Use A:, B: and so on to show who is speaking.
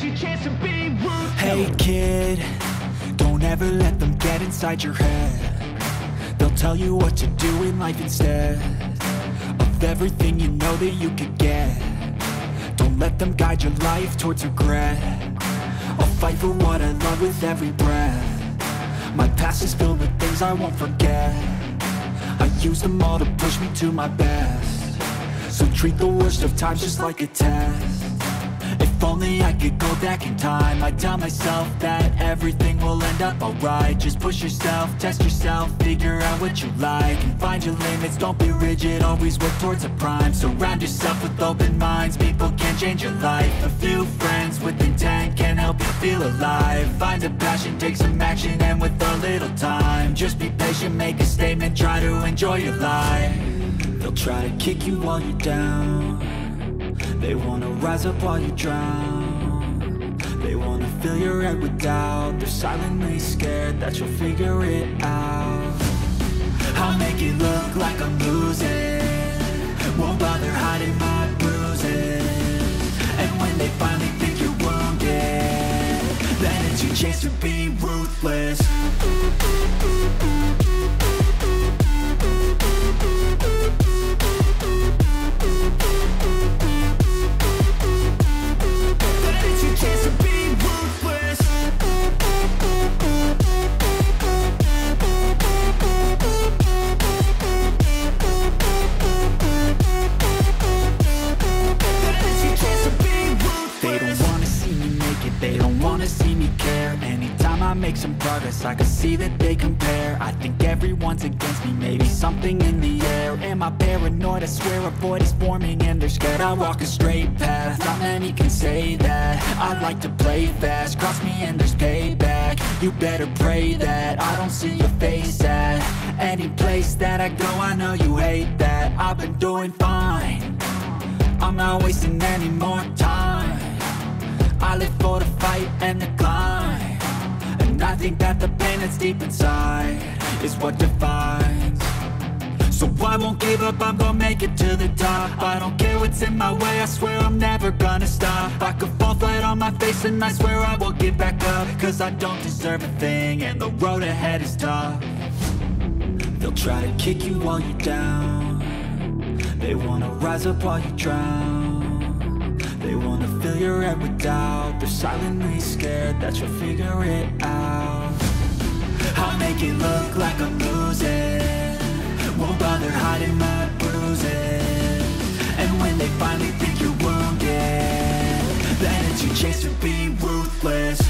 A: your chance to be ruthless.
B: Hey kid, don't ever let them get inside your head. They'll tell you what to do in life instead of everything you know that you could get. Don't let them guide your life towards regret. I'll fight for what I love with every breath. My past is filled with things I won't forget. I use them all to push me to my best. So treat the worst of times just like a test. If only I could go back in time, I'd tell myself that everything will end up alright. Just push yourself, test yourself, figure out what you like, and find your limits, don't be rigid, always work towards a prime. Surround yourself with open minds, people can change your life. A few friends with intent can help you feel alive. Find a passion, take some action, and with a little time, just be patient, make a statement, try to enjoy your life. They'll try to kick you while you're down. They wanna rise up while you drown. They wanna fill your head with doubt. They're silently scared that you'll figure it out. I'll make it look like I'm losing, won't bother hiding my bruises. And when they finally think you're wounded, then it's your chance to be ruthless. Make some progress, I can see that they compare. I think everyone's against me, maybe something in the air. Am I paranoid? I swear a void is forming and they're scared. I walk a straight path, not many can say that. I like to play fast, cross me and there's payback. You better pray that I don't see your face at any place that I go. I know you hate that. I've been doing fine, I'm not wasting any more time. I live for the fight and the climb. And I think that the pain that's deep inside is what defines. So I won't give up, I'm gonna make it to the top. I don't care what's in my way, I swear I'm never gonna stop. I could fall flat on my face and I swear I will get back up. Cause I don't deserve a thing and the road ahead is tough. They'll try to kick you while you're down. They wanna rise up while you drown. They wanna fill your head with doubt. They're silently scared that you'll figure it out. I'll make it look like I'm losing, won't bother hiding my bruises. And when they finally think you're wounded, then it's your chance to be ruthless.